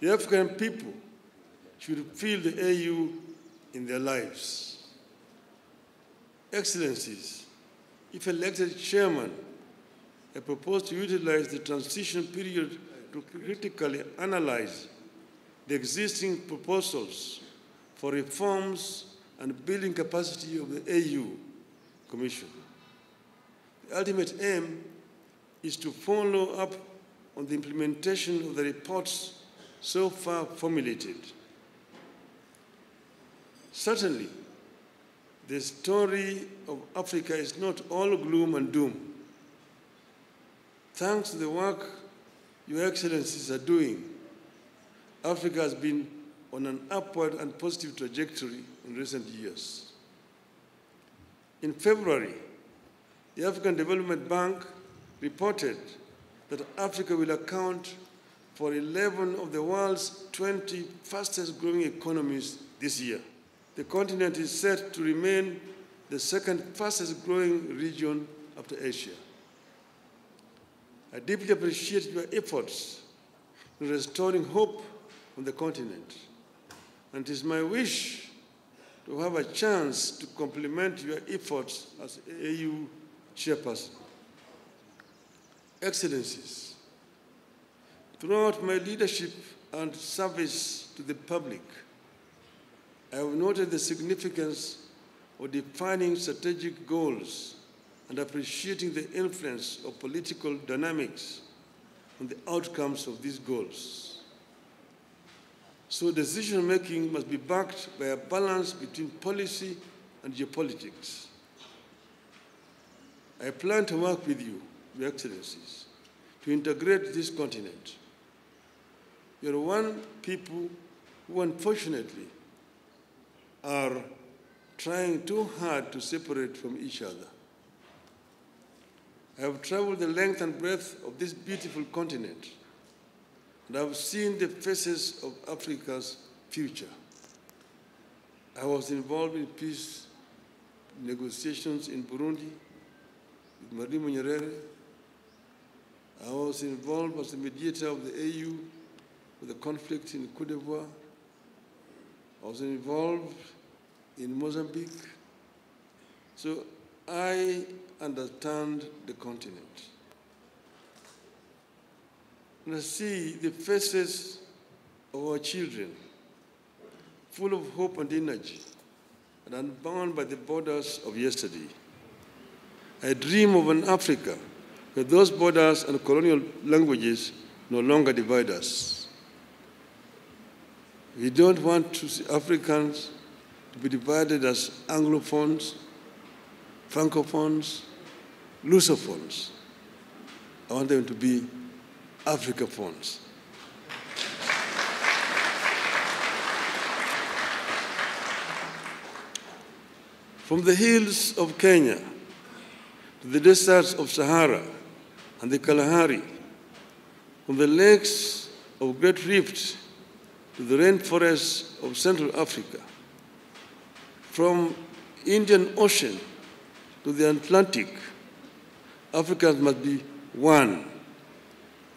The African people should feel the AU in their lives. Excellencies, if elected chairman, I propose to utilize the transition period to critically analyze the existing proposals for reforms and building capacity of the AU Commission. The ultimate aim is to follow up on the implementation of the reports so far formulated. Certainly, the story of Africa is not all gloom and doom. Thanks to the work Your Excellencies are doing, Africa has been on an upward and positive trajectory in recent years. In February, the African Development Bank reported that Africa will account for 11 of the world's 20 fastest growing economies this year. The continent is set to remain the second fastest growing region after Asia. I deeply appreciate your efforts in restoring hope on the continent, and it is my wish to have a chance to complement your efforts as AU chairperson. Excellencies, throughout my leadership and service to the public, I have noted the significance of defining strategic goals and appreciating the influence of political dynamics on the outcomes of these goals. So decision-making must be backed by a balance between policy and geopolitics. I plan to work with you, Your Excellencies, to integrate this continent. You are one people who, unfortunately, are trying too hard to separate from each other. I have traveled the length and breadth of this beautiful continent, and I have seen the faces of Africa's future. I was involved in peace negotiations in Burundi with Marimu Nyerere. I was involved as the mediator of the AU with the conflict in Côte d'Ivoire. I was involved in Mozambique. So I understand the continent. And I see the faces of our children, full of hope and energy, and unbound by the borders of yesterday. I dream of an Africa where those borders and colonial languages no longer divide us. We don't want to see Africans to be divided as Anglophones, Francophones, Lusophones. I want them to be Africaphones. From the hills of Kenya to the deserts of Sahara and the Kalahari, from the lakes of Great Rift to the rainforests of Central Africa, from Indian Ocean to the Atlantic, Africans must be one.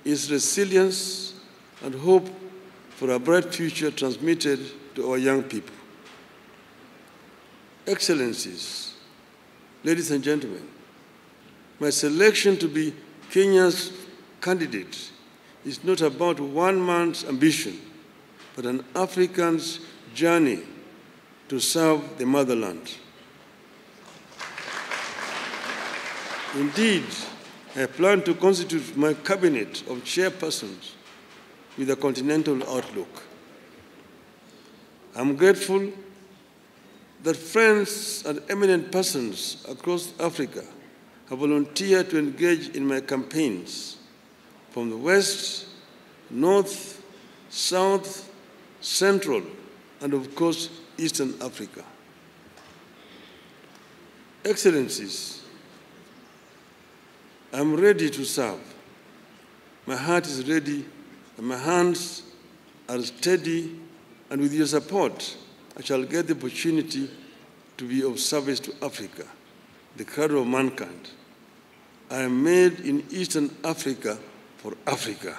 Its resilience and hope for a bright future transmitted to our young people. Excellencies, ladies and gentlemen, my selection to be Kenya's candidate is not about one man's ambition, but an African's journey to serve the motherland. Indeed, I plan to constitute my cabinet of chairpersons with a continental outlook. I'm grateful that friends and eminent persons across Africa have volunteered to engage in my campaigns from the West, North, South, Central, and of course, Eastern Africa. Excellencies, I'm ready to serve. My heart is ready, and my hands are steady, and with your support, I shall get the opportunity to be of service to Africa, the cradle of mankind. I am made in Eastern Africa for Africa.